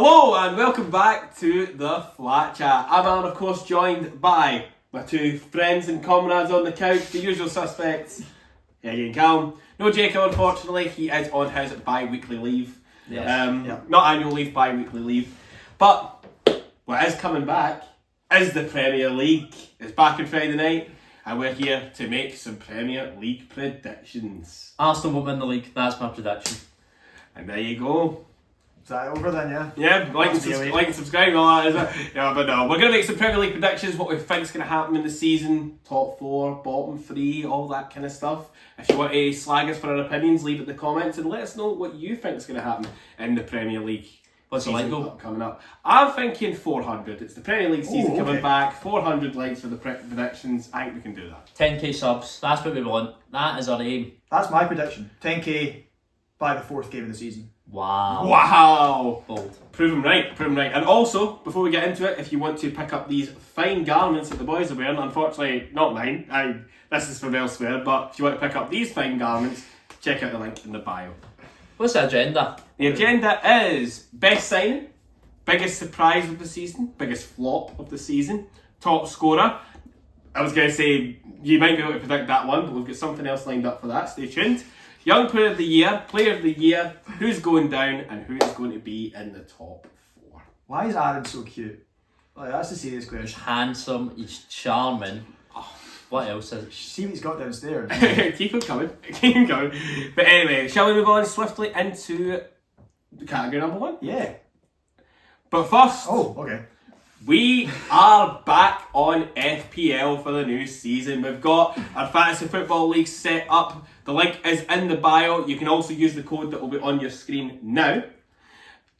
Hello and welcome back to the Flat Chat. I'm Alan, of course, joined by my two friends and comrades on the couch, the usual suspects, Eddie and Callum. No Jacob, unfortunately, he is on his bi-weekly leave. Yes. Not annual leave, bi-weekly leave. But what is coming back is the Premier League. It's back on Friday night and we're here to make some Premier League predictions. Arsenal won't win the league, that's my prediction. And there you go. Is that over then, yeah? Yeah, like and subscribe, all that, is it? Yeah, but no, we're going to make some Premier League predictions, what we think is going to happen in the season, top 4, bottom 3, all that kind of stuff. If you want to slag us for our opinions, leave it in the comments and let us know what you think is going to happen in the Premier League. What's the line go? Coming up? I'm thinking 400. It's the Premier League season coming back. 400 likes for the predictions. I think we can do that. 10k subs, that's what we want. That is our aim. That's my prediction. 10k by the 4th game of the season. Wow. Bold. Prove them right. And also, before we get into it, if you want to pick up these fine garments that the boys are wearing, unfortunately, not mine. This is from elsewhere, but if you want to pick up these fine garments, check out the link in the bio. What's the agenda? The agenda is best signing, biggest surprise of the season, biggest flop of the season, top scorer. I was going to say, you might be able to predict that one, but we've got something else lined up for that. Stay tuned. Young player of the year, who's going down, and who is going to be in the top 4. Why is Aaron so cute? Like, that's a serious He's question. handsome, he's charming. Oh, what else is See what he's got downstairs. Keep him coming. But anyway, shall we move on swiftly into category number 1? Yeah. But first, Oh, okay. we are back on FPL for the new season. We've got our Fantasy Football League set up. The link is in the bio. You can also use the code that will be on your screen now.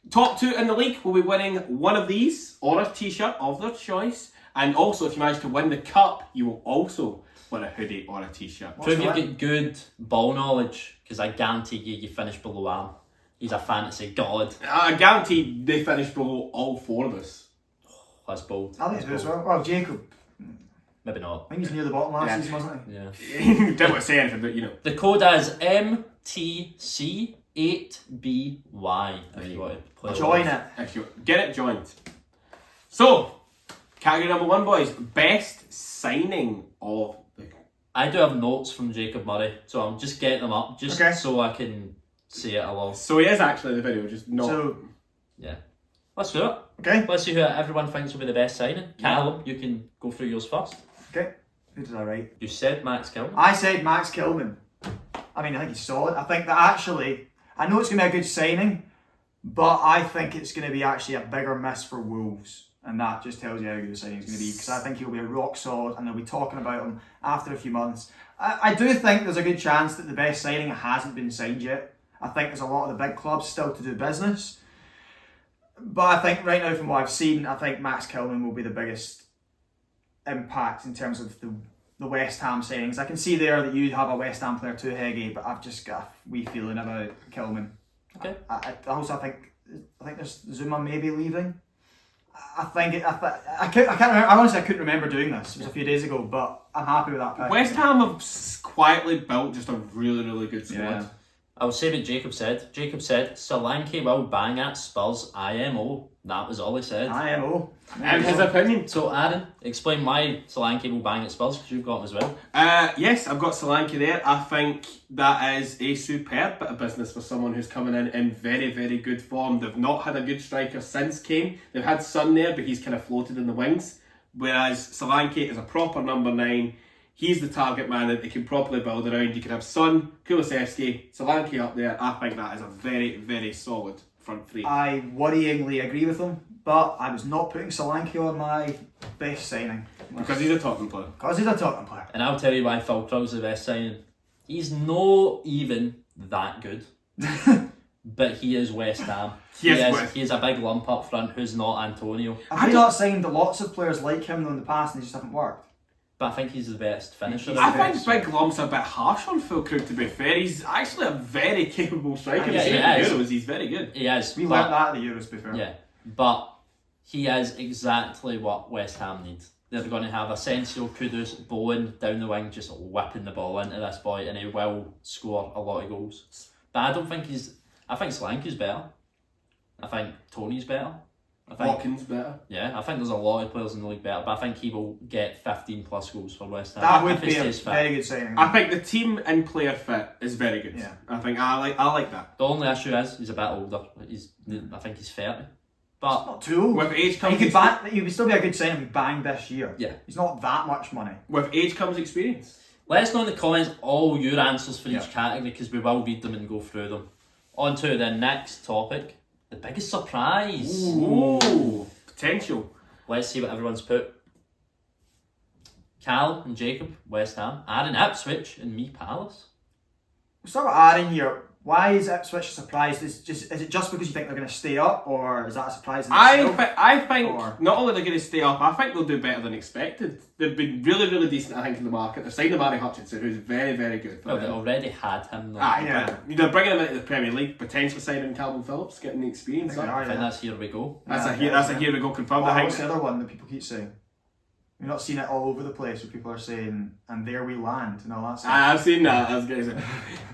Top 2 in the league will be winning one of these or a t-shirt of their choice. And also, if you manage to win the cup, you will also win a hoodie or a t-shirt. Prove you've got good ball knowledge, because I guarantee you finish below Alan. He's a fantasy god. I guarantee they finish below all 4 of us. That's bold. I think it's well. Well, Jacob. Maybe not. I think he's near the bottom last season, wasn't he? Yeah. Don't want to say anything, but you know. The code is MTC8BY. If you want to play Join along. it. If you get it joined. So, category number 1, boys. Best signing of the... I do have notes from Jacob Murray, so I'm just getting them up just so I can see it along. So he is actually in the video, just not... So, yeah. Let's do it. okay. Let's see who everyone thinks will be the best signing. Callum, you can go through yours first. Okay. Who did I write? You said Max Kilman. I said Max Kilman. I mean, I think he's solid. I think that actually, I know it's going to be a good signing, but I think it's going to be actually a bigger miss for Wolves. And that just tells you how good the signing is going to be, because I think he'll be a rock solid and they'll be talking about him after a few months. I do think there's a good chance that the best signing hasn't been signed yet. I think there's a lot of the big clubs still to do business. But I think right now, from what I've seen, I think Max Kilman will be the biggest impact in terms of the West Ham signings. I can see there that you have a West Ham player too, Heggie, but I've just got a wee feeling about Kilman. Okay. I also think there's Zuma maybe leaving. I can't remember. Honestly, I couldn't remember doing this. It was a few days ago, but I'm happy with that pick. West Ham have quietly built just a really, really good squad. Yeah. I'll say what Jacob said. Jacob said, Solanke will bang at Spurs IMO. That was all he said. IMO. And his opinion. So Aaron, explain why Solanke will bang at Spurs, because you've got him as well. Yes, I've got Solanke there. I think that is a superb bit of business for someone who's coming in very, very good form. They've not had a good striker since Kane. They've had Son there, but he's kind of floated in the wings. Whereas Solanke is a proper number 9. He's the target man that they can properly build around. You can have Son, Kulusevski, Solanke up there. I think that is a very, very solid front 3. I worryingly agree with him, but I was not putting Solanke on my best signing. Because he's a Tottenham player. Because he's a Tottenham player. And I'll tell you why Phil Krug's the best signing. He's not even that good. But he is West Ham. He is a big lump up front who's not Antonio. Have you not signed lots of players like him in the past and they just haven't worked? But I think he's the best finisher. I think Big Lump's a bit harsh on Phil Krug, to be fair. He's actually a very capable striker. Yeah, He's very good. He is. We learnt that at the Euros, to be fair. Yeah, but he is exactly what West Ham needs. They're going to have Asensio, Kudus, Bowen down the wing, just whipping the ball into this boy, and he will score a lot of goals. But I don't think I think Solanke's better. I think Tony's better. I think Watkins better. Yeah, I think there's a lot of players in the league better, but I think he will get 15 plus goals for West Ham. That would be a very good signing. I think the team and player fit is very good. Yeah. I like that. The only issue is he's a bit older. I think he's 30. But it's not too old. With age comes he would still be a good signing if he banged this year. Yeah. He's not that much money. With age comes experience. Let us know in the comments all your answers for each category, because we will read them and go through them. On to the next topic. The biggest surprise. Ooh. Potential. Let's see what everyone's put. Cal and Jacob, West Ham. Aaron, Ipswich, and me, Palace. We'll start with Aaron here. Why is Ipswich a surprise? Is it just because you think they're going to stay up, or is that a surprise in itself? I think not only they're going to stay up, I think they'll do better than expected. They've been really, really decent, I think, in the market. They're signing Barry Hutchinson, who's very, very good. Well, they already had him, though. They're bringing him into the Premier League, potentially signing Calvin Phillips, getting the experience. I think that's here we go. That's a here we go confirmed. What's the other one that people keep saying? You've not seen it all over the place where people are saying, and there we land, and all that stuff. I've seen that, I was going to say.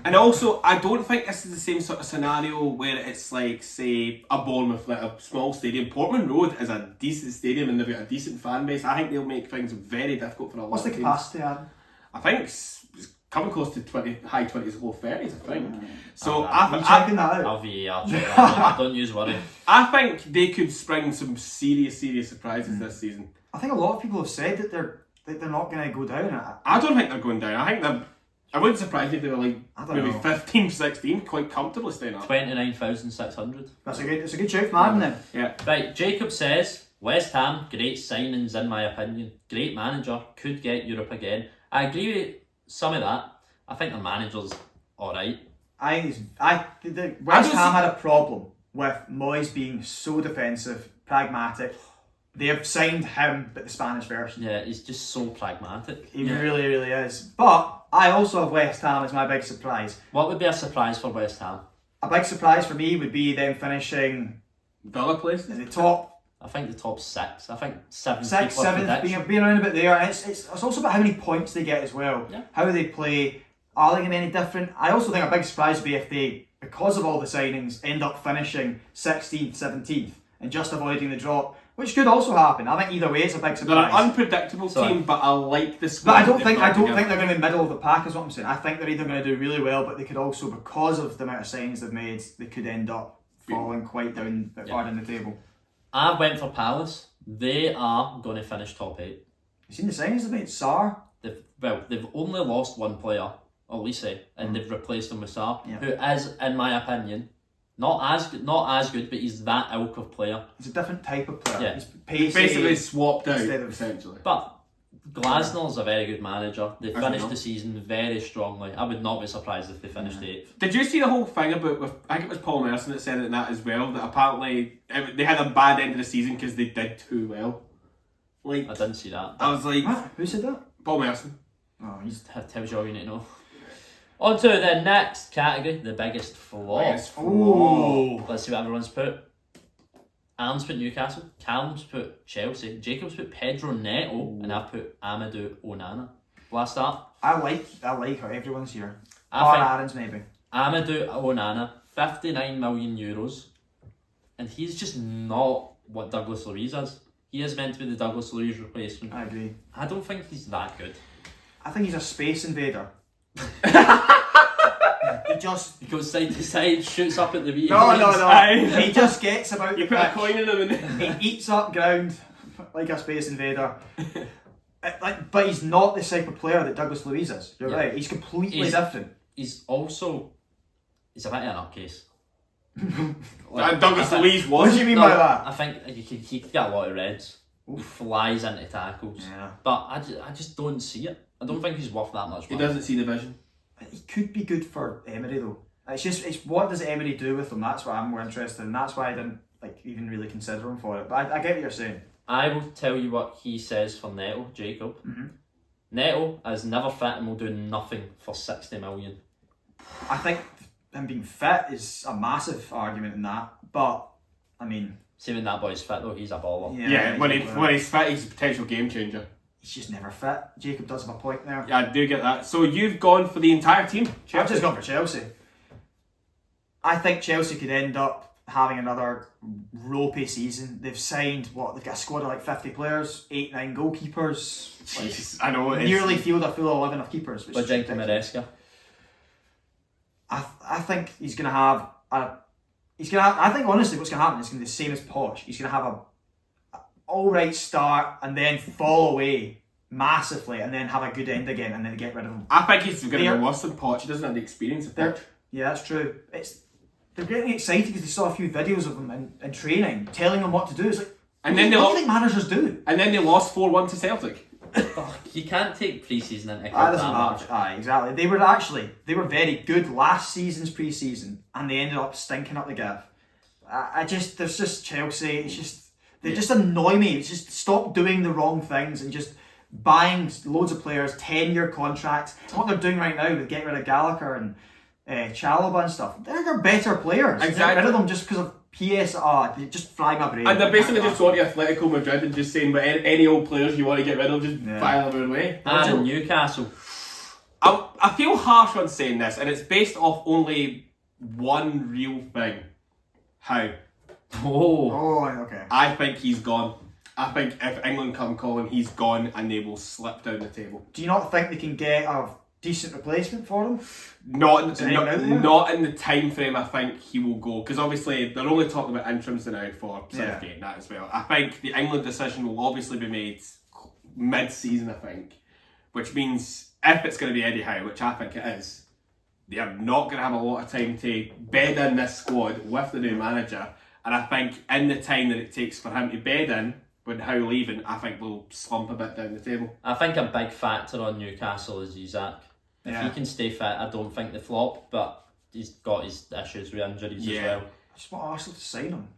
And also, I don't think this is the same sort of scenario where it's like, say, a Bournemouth, like a small stadium. Portman Road is a decent stadium and they've got a decent fan base. I think they'll make things very difficult for a lot What's of the teams. capacity, Adam? I think it's coming close to high 20s, low 30s, I think. So are you checking that out? I'll VAR. Don't use worry. I think they could spring some serious surprises this season. I think a lot of people have said that they're not going to go down. I don't think they're going down. I think I wouldn't surprise me if they were like maybe know. 15, 16, quite comfortably staying up. 29,600. It's a good shout from Adam then. Yeah. Right, Jacob says, West Ham, great signings in my opinion. Great manager, could get Europe again. I agree with some of that. I think the manager's alright. West Ham had a problem with Moyes being so defensive, pragmatic. They have signed him, but the Spanish version. Yeah, he's just so pragmatic. He really, really is. But I also have West Ham as my big surprise. What would be a surprise for West Ham? A big surprise for me would be them finishing Villa place in the top. I think the top 6. I think 7th. 6th, 7th, being around about there. And it's also about how many points they get as well. Yeah. How they play. Are they going to be any different? I also think a big surprise would be if they, because of all the signings, end up finishing 16th, 17th and just avoiding the drop. Which could also happen. I think either way it's a big surprise. They're an unpredictable team, but I like the squad. But I don't think they're going to be middle of the pack is what I'm saying. I think they're either going to do really well, but they could also, because of the amount of signings they've made, they could end up falling quite down far down the table. I went for Palace. They are going to finish top 8. You seen the signings they've made? Sarr? They've only lost one player, Elise, and they've replaced him with Sarr, who is, in my opinion, not as good, but he's that ilk of player. He's a different type of player. Yeah. He's pacey, basically swapped out, essentially. But Glasner's a very good manager. They finished the season very strongly. I would not be surprised if they finished 8th. Did you see the whole thing about, I think it was Paul Merson that said it in that as well, that apparently they had a bad end of the season because they did too well. Like, I didn't see that. I was like... What? Who said that? Paul Merson. Oh, tells you all you need to know. On to the next category, the biggest flaw. Ooh. Let's see what everyone's put. Alan's put Newcastle, Callum's put Chelsea, Jacob's put Pedro Neto, and I've put Amadou Onana. Last start. I like how everyone's here. I think Aaron's maybe. Amadou Onana, 59 million euros, and he's just not what Douglas Luiz is. He is meant to be the Douglas Luiz replacement. I agree. I don't think he's that good. I think he's a space invader. He goes side to side, shoots up at the VAR. No. He just gets about you the put pitch. a coin in him and He eats up ground like a space invader. But he's not the type of player that Douglas Luiz is. You're right. He's completely different. He's a bit of an nutcase. Douglas Luiz was. What do you mean by that? I think he could get a lot of reds. He flies into tackles. Yeah. But I just don't see it. I don't think he's worth that much money. He doesn't see the vision. He could be good for Emery though. It's what does Emery do with him? That's what I'm more interested in. That's why I didn't even really consider him for it. But I get what you're saying. I will tell you what he says for Neto, Jacob. Mm-hmm. Neto is never fit and will do nothing for 60 million. I think him being fit is a massive argument in that. But I mean, see when that boy's fit though, he's a baller. Yeah, when he's fit, he's a potential game changer. He's just never fit. Jacob does have a point there. Yeah, I do get that. So you've gone for the entire team. I've just gone for Chelsea. I think Chelsea could end up having another ropey season. They've signed they've got a squad of like 50 players, 8-9 goalkeepers. Jeez, I know. Nearly field a full 11 of keepers. But Jenko Maresca. I think he's gonna have I think honestly what's gonna happen is gonna be the same as Poch. He's gonna have a alright start and then fall away massively and then have a good end again and then get rid of him. I think he's going to be worse than Poch. He doesn't have the experience of Poch. Yeah, that's true. They're getting excited because they saw a few videos of him in training, telling them what to do. It's like, what do you think managers do? And then they lost 4-1 to Celtic. You can't take pre-season into That doesn't matter. Aye, exactly. They were very good last season's pre-season, and they ended up stinking up the gaff. There's just Chelsea. It's just they just annoy me. It's just stop doing the wrong things and just buying loads of players, 10-year contracts. What they're doing right now with getting rid of Gallagher and Chalobah and stuff. They're better players. Exactly. Get rid of them just because of PSR. They just fly my brain. And they're basically just going to Atletico Madrid and just saying, but any old players you want to get rid of, just file them away. And Newcastle. I feel harsh on saying this, and it's based off only one real thing. How? Oh, okay. I think he's gone. I think if England come calling, he's gone and they will slip down the table. Do you not think they can get a decent replacement for him? Not in the time frame I think he will go, because obviously they're only talking about interims now for Southgate and that as well. I think the England decision will obviously be made mid-season, I think, which means if it's going to be Eddie Howe, which I think it is, they are not going to have a lot of time to bed in this squad with the new manager, and I think in the time that it takes for him to bed in with Howe leaving, I think they'll slump a bit down the table. I think a big factor on Newcastle is Isaac. If he can stay fit, I don't think they flop, but he's got his issues with injuries as well. I just want Arsenal to sign him.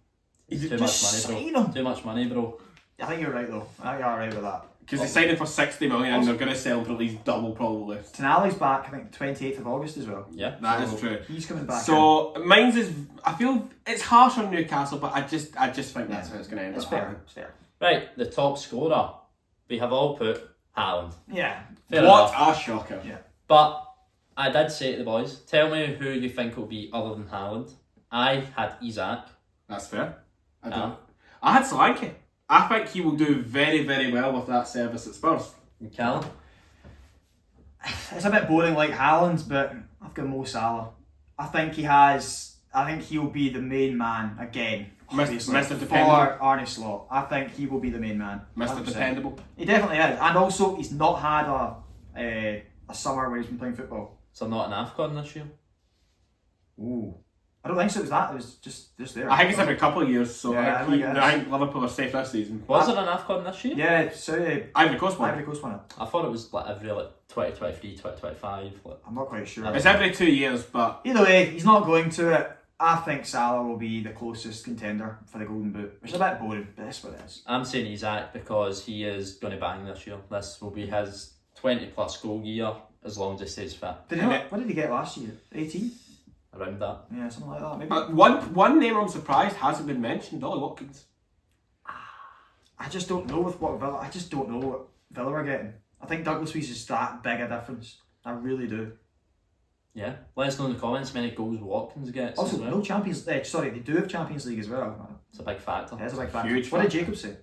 Too much money, bro. Too much money, bro. I think you're right though. I think you're alright with that. Because they signed him for 60 million and they're going to sell him for at least double probably. Tonali's back, I think 28th of August as well. Yeah, that is true. He's coming back. So mine's is, I feel it's harsh on Newcastle, but I just think that's how it's going to end. It's fair. It's fair. Right, the top scorer. We have all put Haaland. Yeah. Fair what enough. a shocker. Yeah. But I did say to the boys, tell me who you think will be other than Haaland. I had Isaac. That's fair. I had Solanke. I think he will do very, very well with that service at Spurs. And Callum? It's a bit boring like Haaland's, but I've got Mo Salah. I think he'll be the main man again. Mr. Dependable. For Arne Slot. I think he will be the main man. Mr. 100%. Dependable. He definitely is. And also, he's not had a summer where he's been playing football. So not an AFCON this year? Ooh. I don't think so. It was that. It was just there. I think it's every couple of years, so Yeah, I think Liverpool are safe this season. Was there an AFCON this year? Yeah, so Ivory Coast won. Ivory Coast won it. I thought it was like every 2023, 2025. I'm not quite sure. It's every 2 years, but Either way, he's not going to it. I think Salah will be the closest contender for the Golden Boot, which is a bit boring, but that's what it is. I'm saying Isaac because he is going to bang this year. This will be his 20 plus goal year as long as he stays fit. What did he get last year? 18? Around that. Yeah, something like that. Maybe. one name I'm surprised hasn't been mentioned, Ollie Watkins. I just don't know what Villa are getting. I think Douglas Luiz is that big a difference. I really do. Yeah. Let us know in the comments how many goals Watkins gets. Also, as well. no Champions League. Sorry, they do have Champions League as well. It's a big factor. It is a big factor. Huge What did factor. Jacob say?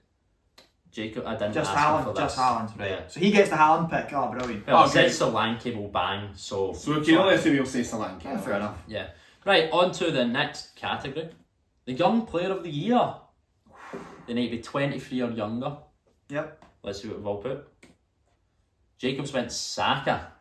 Jacob, I didn't Just ask him for Haaland. this. Just Haaland. Right. Yeah. So he gets the Haaland pick. Oh, brilliant. Well, Okay. it says Solanke will bang, so... So you can only assume you'll say Solanke. Yeah, fair enough. Yeah. Right, on to the next category. The Young Player of the Year. They need to be 23 or younger. Yep. Let's see what we've all put. Jacobs went Saka.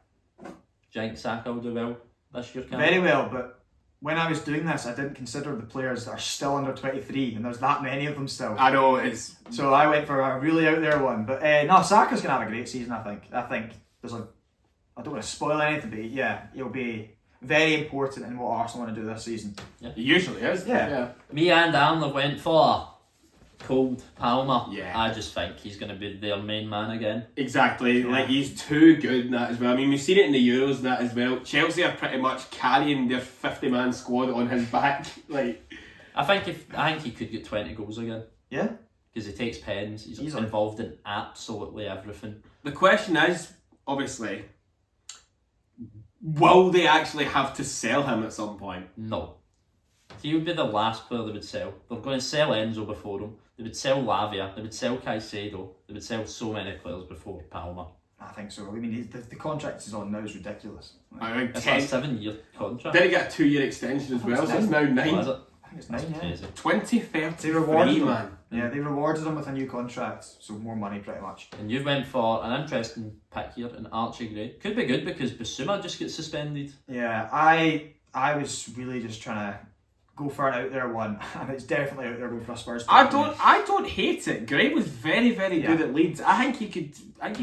Do you think Saka will do well this year, Cam? Very well, but when I was doing this, I didn't consider the players that are still under 23, and there's that many of them still. I know, it's... So I went for a really out there one. But no, Saka's going to have a great season, I think. I there's I don't want to spoil anything, but yeah, he'll be very important in what Arsenal want to do this season. It usually is. Yeah. Me and Alan have went for Cold Palmer. Yeah. I just think he's going to be their main man again. Exactly, Yeah. like he's too good in that as well. I mean, we've seen it in the Euros and that as well. Chelsea are pretty much carrying their 50-man squad on his back. Like, I think he could get 20 goals again. Yeah? Because he takes pens. He's Easily. involved in absolutely everything. the question is, obviously, will they actually have to sell him at some point? No. he would be the last player they would sell. They're going to sell Enzo before him. They would sell Lavia. They would sell Caicedo. They would sell so many players before Palmer. I think so. I mean, the contract he's on now is ridiculous. I think It's a 7-year contract. Did he get a 2-year extension as well? So it's now 9. Oh, is it? I think it's 9, yeah. Crazy. 2033, They rewarded him. man. Yeah, they rewarded him with a new contract, so more money pretty much. And you went for an interesting pick here in Archie Gray. Could be good because Basuma just gets suspended. Yeah, I was really just trying to go for an out there one, and it's definitely out there going for a Spurs player. I don't hate it. Gray was very good Yeah. at Leeds. I think he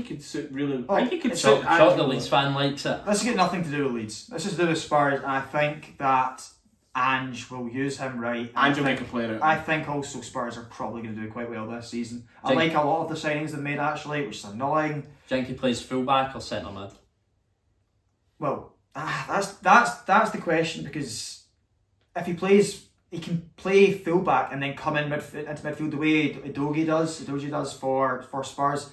could suit really. I think he could Shot suit. the Ange Leeds fan likes it. This has got nothing to do with Leeds. This is to do with Spurs, and I think that Ange will use him right. Ange will make a player out. I think also Spurs are probably going to do quite well this season. I Think- like a lot of the signings they've made actually, which is annoying. Do you think he plays fullback or centre mid? Well, that's the question, because if he plays, he can play fullback and then come into midfield the way Udogie does for Spurs.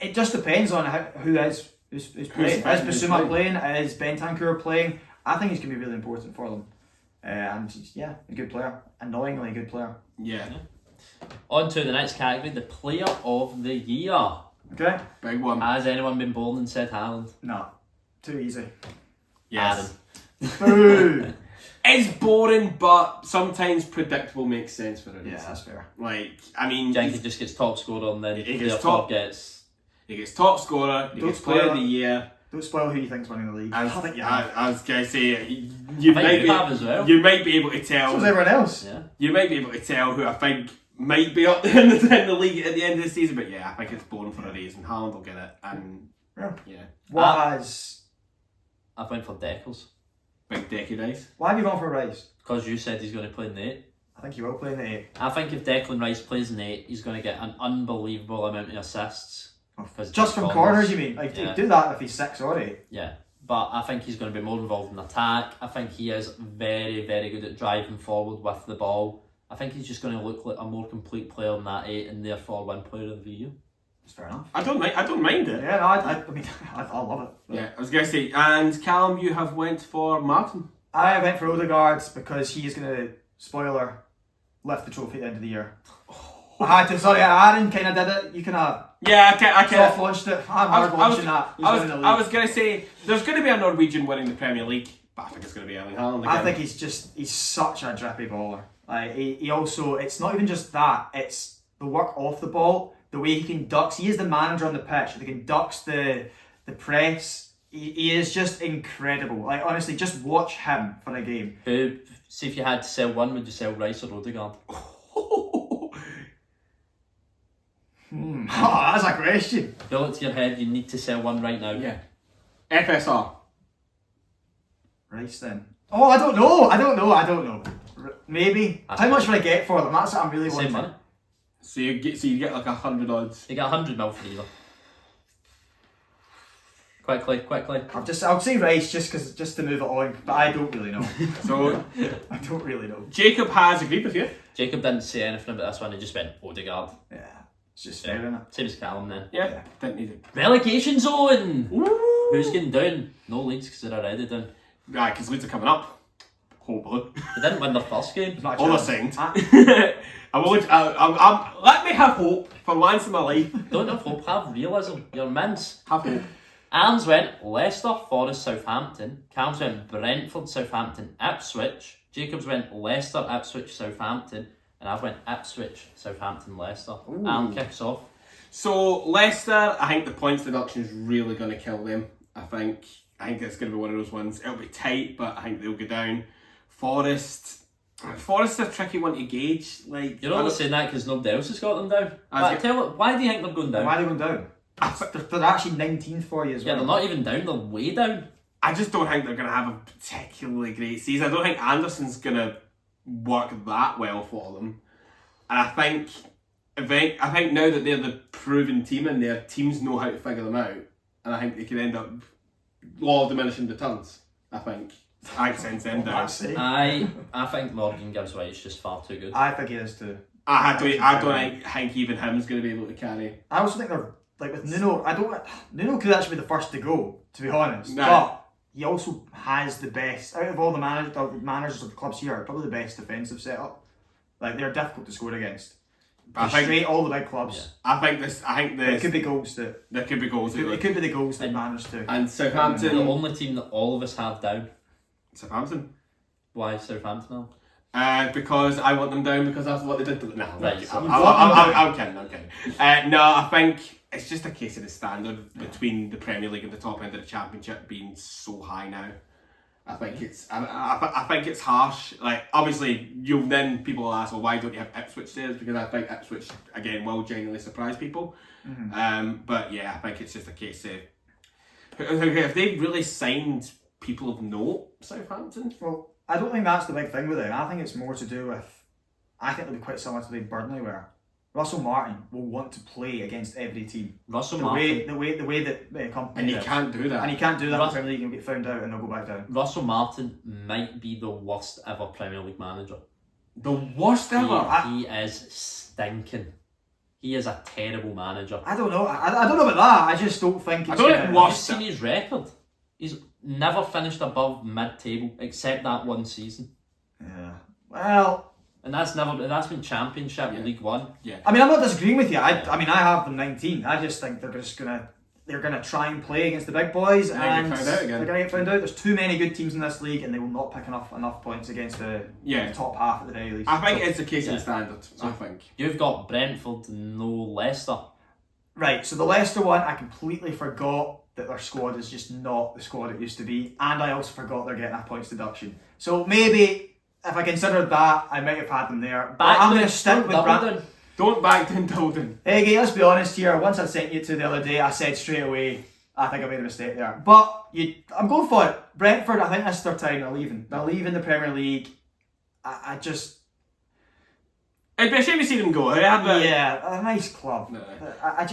It just depends on who's playing. Is Basuma playing? Is Bentancur playing? I think he's going to be really important for them. And he's, a good player. Annoyingly a good player. Yeah. On to the next category, the player of the year. Okay? Big one. Has anyone been born and said Haaland? No. Too easy. Yes. Boo! It's boring, but sometimes predictable makes sense for it. Yeah, that's fair. Like, I mean, Do you think he just gets top scorer and then He gets therefore top- gets... he gets top scorer, he Don't gets player spoil of the it. year. Don't spoil who you think's winning the league. I think you have. was going to say, I think you have as well. you might be able to So tell. is everyone else. Yeah. You might be able to tell who I think might be up in the league at the end of the season, but yeah, I think it's boring for a reason. Haaland will get it, and Yeah. yeah, I went for Deckers. big Decky Rice. Why have you gone for Rice? Because you said he's going to play in the 8. I think he will play in the 8. I think if Declan Rice plays in the 8, he's going to get an unbelievable amount of assists. Just from corners, you mean? Like, Yeah. do that if he's 6 or 8. Yeah, but I think he's going to be more involved in attack. I think he is very good at driving forward with the ball. I think he's just going to look like a more complete player in that 8 and therefore win player of the year. That's fair enough. I don't mind it. Yeah, no, I mean, I love it. Yeah, I was going to say, and Callum, you have went for Martin. I went for Odegaard because he's going to, spoiler, lift the trophy at the end of the year. I had to, sorry, Aaron kind of did it. You kind of Yeah, I soft launched it. I'm hard launching that. He's winning the league. I was going to say, there's going to be a Norwegian winning the Premier League, but I think it's going to be Erling Haaland again. I think he's such a drippy baller. Like, he also, it's not even just that, it's the work off the ball, the way he conducts. He is the manager on the pitch. He conducts the press. He is just incredible. Like, honestly, just watch him for a game. Who, see if you had to sell one, would you sell Rice or Odegaard? Oh, that's a question. Fill it to your head, you need to sell one right now. Yeah. FSR. Rice then. Oh, I don't know. Maybe. How much would I get for them? That's what I'm really Same wanting. money. So you get like 100 odds. You get 100 mil for either. Quickly. I'll say Rice just to move it on, but I don't really know. So I don't really know. Jacob has agreed with you. Jacob didn't say anything about this one, he just went Odegaard. Yeah, it's just fair enough. Same as Callum then. Yeah, didn't need it. Relegation zone! Woo! Who's getting down? No Leeds because they're already down. Right, because Leeds are coming up. Hopefully. They didn't win their first game. Not a All the chance. signed. Let me have hope for once in my life. Don't have hope, have realism. You're mince. Have hope. Arms went Leicester, Forest, Southampton. Cams went Brentford, Southampton, Ipswich. Jacobs went Leicester, Ipswich, Southampton. And I've went Ipswich, Southampton, Leicester. Alan kicks off. So Leicester, I think the points deduction is really going to kill them. I think it's going to be one of those ones. It'll be tight, but I think they'll go down. Forest is a tricky one to gauge. Like, You're only saying that because nobody else has got them down. Why do you think they're going down? Why are they going down? They're actually 19th for you as well. Yeah, they're not even down, they're way down. I just don't think they're going to have a particularly great season. I don't think Anderson's going to work that well for them. And I think now that they're the proven team and their teams know how to figure them out, and I think they could end up law of diminishing returns. I think sends them down. I think Morgan Gibbs White's just far too good. I think he is too. I don't think even him's going to be able to carry. I also think they're like with Nuno. Nuno could actually be the first to go, to be honest. No. But he also has the best out of all the managers of the clubs here. Probably the best defensive setup. Like they're difficult to score against. I think Straight all the big clubs. I think It could be goals that. there could be goals. It could be the goals that manage to. And Southampton. The only team that all of us have down. Southampton. Why Southampton now? Because I want them down because that's what they did to them. No, Right, so I'm kidding. No, I think it's just a case of the standard between the Premier League and the top end of the Championship being so high now. I think it's I think it's harsh. Like obviously, people will ask, well, why don't you have Ipswich there? It's because I think Ipswich again will genuinely surprise people. But yeah, I think it's just a case of have they really signed people of note, Southampton? Well, I don't think that's the big thing with it. I think it's more to do with. I think it'll be quite similar to the way Burnley were. Russell Martin will want to play against every team. Russell Martin. The way that company. And you can't do that. And you can't do that in the Premier League and get found out and they'll go back down. Russell Martin might be the worst ever Premier League manager. The worst ever. He is stinking. He is a terrible manager. I don't know. I don't know about that. I just don't think. I don't think Have you worst. seen his record? He's never finished above mid-table except that one season. Yeah. Well. And that's been Championship, League One. Yeah. I mean, I'm not disagreeing with you. I mean, I have them 19. I just think they're gonna try and play against the big boys, and get found out again. they're gonna get found out. There's too many good teams in this league, and they will not pick enough points against the top half at the very least. I think it's a case of the standard. I think You've got Brentford, no Leicester. Right. So the Leicester one, I completely forgot that their squad is just not the squad it used to be, and I also forgot they're getting a points deduction. So maybe. If I considered that, I might have had them there. But I'm going to stick with Brentford. Don't back down Tilden. Hey, let's be honest here. Once I sent you to the other day, I said straight away, I think I made a mistake there. But I'm going for it. Brentford, I think this is their time. They're leaving. They're leaving the Premier League. I just... It'd be a shame to see them go. Yeah, a nice club. No. I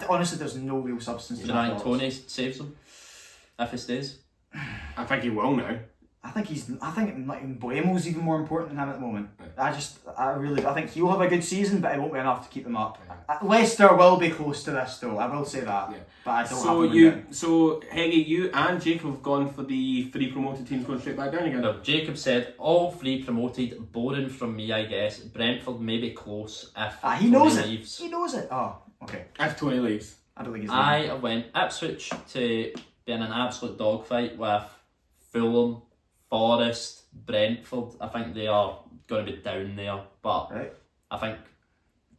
honestly, there's no real substance to Do you think Tony saves them if he stays? I think he will now. I think Mbuemo's even more important than him at the moment. I think he'll have a good season, but it won't be enough to keep them up. Leicester will be close to this though, I will say that. Yeah. But I don't have them. So Heggy, you and Jacob have gone for the 3 promoted teams going straight back down again. No, Jacob said all 3 promoted, boring from me I guess. Brentford may be close if he knows Tony it. leaves. He knows it. Oh, okay. If Tony leaves. I don't think he's I went Ipswich to be in an absolute dogfight with Fulham, Forest, Brentford. I think they are going to be down there, but right. I think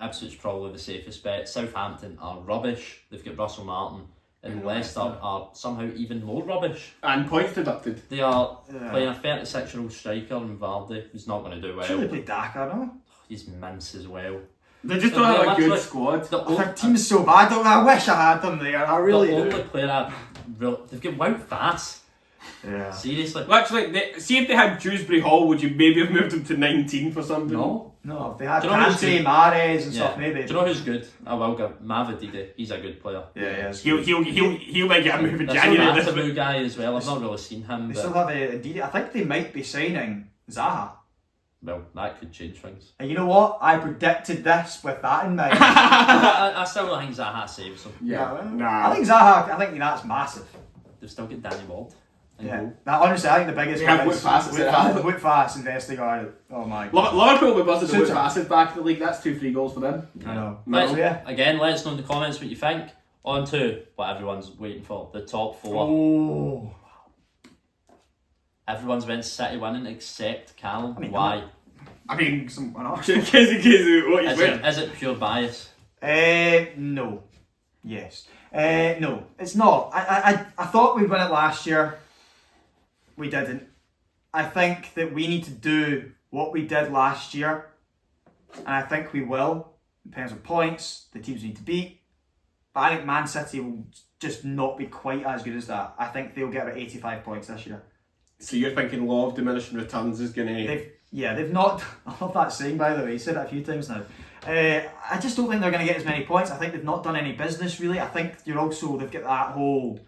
Ipswich probably the safest bet. Southampton are rubbish. They've got Russell Martin, and Leicester are somehow even more rubbish. And points deducted. They are playing a 36-year-old striker in Vardy who's not going to do well. Should they play Dakar, no? He's mince as well. They just don't have a good squad. Their team's so bad. I wish I had them there. I really do. The only player they've got Wout Fass. Yeah. Seriously. Well, actually, see if they had Dewsbury Hall, would you maybe have moved them to 19 for something? No, if they had Do you know who's Kante, good? Mahrez and stuff, maybe. Do you know who's good? I will give Mavididi. He's a good player. Yeah, He'll might get a move in There's January. a new guy as well. I've not really seen him. They But, still have a I think they might be signing Zaha. well, that could change things. And you know what? I predicted this with that in mind. I still don't think Zaha saves them. Nah. I think that's massive. They've still got Danny Ward. Yeah. Now, honestly, I think the biggest They have one is Wout Fass investing on it. Oh my A god. lot of people will be buzzing Suits with him. Fassett back in the league. That's 2 free goals for them. I know. Again, let us know in the comments what you think. On to what everyone's waiting for, the top 4. Oh. Everyone's went City winning except Callum. I mean, Why? I mean, Why not? in case what you win. Is it pure bias? No. Yes. No, it's not. I thought we'd win it last year. We didn't. I think that we need to do what we did last year, and I think we will, in terms of points, the teams we need to beat. But I think Man City will just not be quite as good as that. I think they'll get about 85 points this year. So you're thinking law of diminishing returns is going to... They've not... I love that saying, by the way. You said it a few times now. I just don't think they're going to get as many points. I think they've not done any business, really. I think they've got that whole...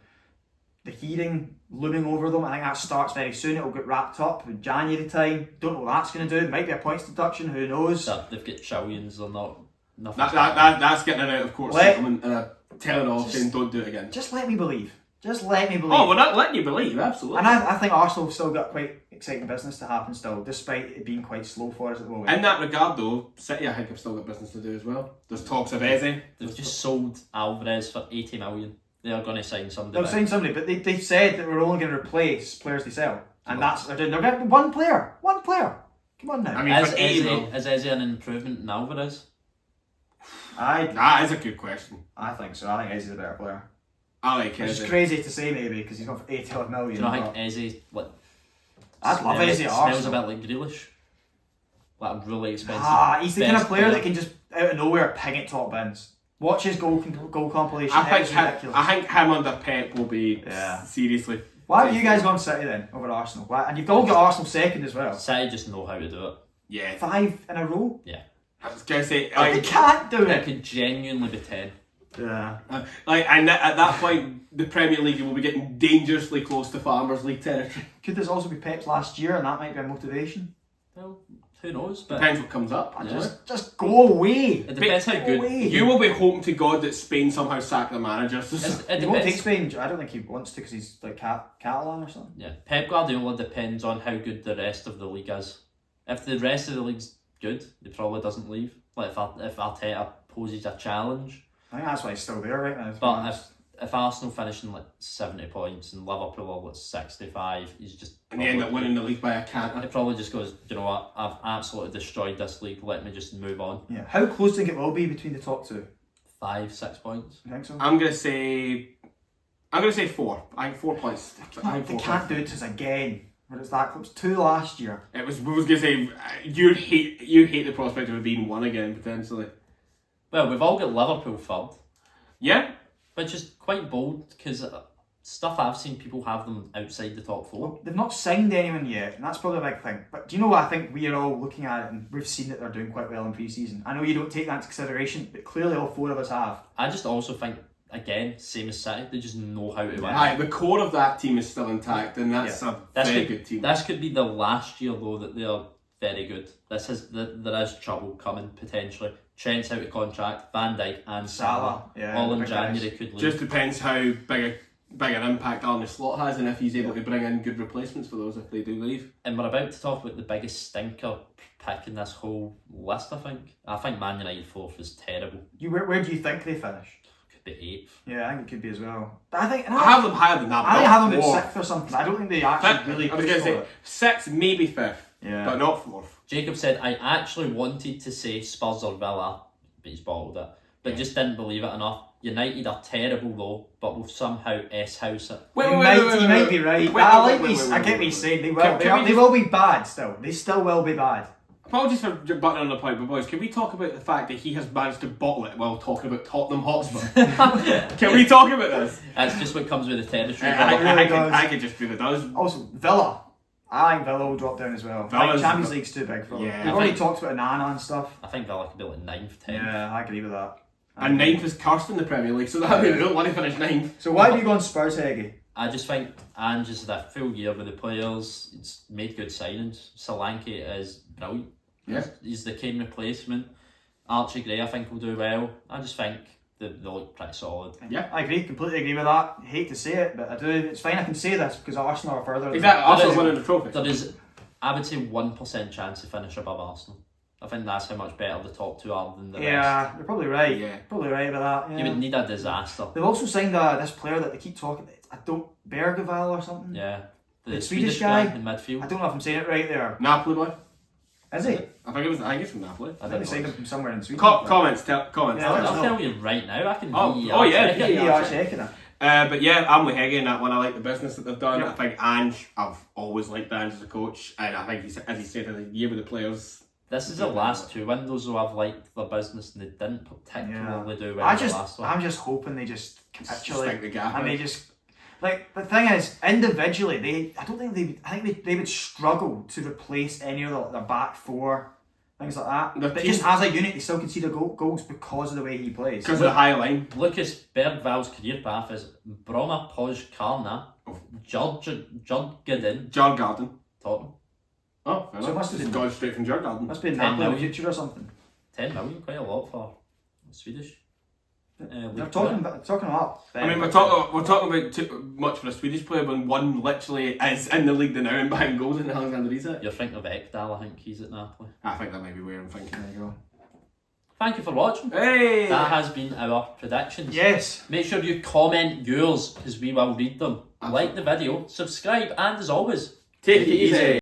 The hearing looming over them. I think that starts very soon. It'll get wrapped up in January time. Don't know what that's going to do. It might be a points deduction. Who knows? They've got trillions or not. Nothing. That's getting an out of court settlement and a telling off saying don't do it again. Just let me believe. Just let me believe. Oh, we're not letting you believe, absolutely. And I think Arsenal have still got quite exciting business to happen still, despite it being quite slow for us at the moment. In that regard, though, City, I think, have still got business to do as well. There's talks of Eze. They've just sold Alvarez for 80 million. They are going to sign somebody. They'll sign somebody, but they've said that we're only going to replace players they sell. And that's what they're doing. They're getting one player. Come on now. I mean, for 80 mil. Is Eze an improvement in Alvarez? That is a good question. I think so. I think Eze's a better player. I like Which Eze. is crazy to say maybe because he's gone for 80 odd million. Do you know, I think Eze, I'd love Eze at smells Arsenal. a bit like Grealish. Like a really expensive. He's the kind of player that can just out of nowhere ping it top bins. Watch his goal compilation. I It's ridiculous. think him under Pep will be seriously. Why have you guys gone City then over Arsenal? Why? And you've all got Arsenal second as well. City just know how to do it. Yeah. 5 in a row. Yeah. I was gonna say, They can't do It it. could genuinely be 10. Yeah. and at that point, the Premier League will be getting dangerously close to Farmers League territory. Could this also be Pep's last year, and that might be a motivation? Well, who knows? But Depends what comes up. Yeah. Just go away. it depends how good. away. You will be hoping to God that Spain somehow sack the manager. So It He won't take depends. Spain. I don't think he wants to because he's like Catalan or something. Yeah, Pep Guardiola depends on how good the rest of the league is. If the rest of the league's good, he probably doesn't leave. Like if Arteta poses a challenge. I think that's why he's still there right now. to be But honest. if Arsenal finish in like 70 points and Liverpool are at 65, he's just and they end up winning the league by a canter. He probably just goes, you know what, I've absolutely destroyed this league, let me just move on. Yeah. How close do you think it will be between the top two? 5-6 points. You think so? I'm gonna say 4. I think 4 points. They can't do it to us again. Where it's that close. 2 last year. I was gonna say you hate the prospect of it being 1 again potentially. Well, we've all got Liverpool third, Yeah. which is quite bold because stuff I've seen people have them outside the top 4. Well, they've not signed anyone yet, and that's probably a big thing. But do you know what I think we are all looking at it, and we've seen that they're doing quite well in pre-season. I know you don't take that into consideration, but clearly all 4 of us have. I just also think, again, same as City, they just know how to win. Aye, the core of that team is still intact, and that's a very good team. This could be the last year though that they are very good. There is trouble coming potentially. Trent's out of contract, Van Dijk and Salah, all in big January guys. could leave. Just depends how big an impact Arne Slot has, and if he's able to bring in good replacements for those if they do leave. And we're about to talk about the biggest stinker pick in this whole list, I think. I think Man United 4th is terrible. Where do you think they finish? Could be 8th. Yeah, I think it could be as well. I have them higher than that. I think I have them at fourth. 6th or something. I don't think they actually really. I was going to say it. 6th, maybe 5th, Yeah. but not 4th. Jacob said, I actually wanted to say Spurs or Villa, but he's bottled it. But just didn't believe it enough. United are terrible though, but will somehow S-house it. You might be right. I get what you're saying. They will. They will be bad still. They still will be bad. Apologies for butting on the point, but boys, can we talk about the fact that he has managed to bottle it while talking about Tottenham Hotspur? Can we talk about this? That's just what comes with the territory. I could just feel it does. Also, Villa. I think Villa will drop down as well. I think Champions League's too big for them. Yeah. We've already talked about Nana and stuff. I think Villa could be like 9th, 10th. Yeah, I agree with that. And 9th is cursed in the Premier League, so that means they don't want to finish 9th. So why have you gone Spurs, Heggie? I just think Ange has had a full year with the players. It's made good signings. Solanke is brilliant. Yeah. He's the Kane replacement. Archie Gray, I think, will do well. I just think they look pretty solid. Yeah. I agree, completely agree with that. I hate to say it, but I do. It's fine, I can say this because Arsenal are further. Exactly, Arsenal winning the trophy. There is, I would say, 1% chance to finish above Arsenal. I think that's how much better the top 2 are than the rest. Yeah, you're probably right. Yeah. Probably right about that. Yeah. You would need a disaster. They've also signed this player that they keep talking about. Bergevall or something. Yeah. The Swedish guy in midfield. I don't know if I'm saying it right there. Napoli boy. Is he? I think it's from Napoli. I think they signed him from somewhere in Sweden. Comments. Yeah, I'll tell you right now. I can. Yeah. Checking it. But yeah, I'm with Heggie in that one. I like the business that they've done. Yep. I think Ange, I've always liked Ange as a coach, and I think as he said, in the year with the players. This is the last 2 windows, though I've liked their business, and they didn't particularly do well. The last one. I'm just hoping they just capitulate Stick the gap and in. they just. Like the thing is, individually, I think they would struggle to replace any of their back 4, things like that. The But team- just as a unit, they still concede goals because of the way he plays. Because of the high line. Lucas Bergvall's career path is Broma Pojkarna, Jodgeden, Djurgården. Tottenham. Oh, fair So it enough. must have Just been- gone straight from Djurgården. Must be in 10 Napoli in the million. future or something. 10 million, quite a lot for Swedish. They're talking them up. I mean, we're talking about too much for a Swedish player when one literally is in the league now and buying goals in Alexander Isak. You're thinking of Ekdal, I think he's at Napoli. I think that might be where I'm thinking. There you go. Thank you for watching. Hey! That has been our predictions. Yes. Make sure you comment yours because we will read them. Absolutely. Like the video, subscribe, and as always, Take it easy.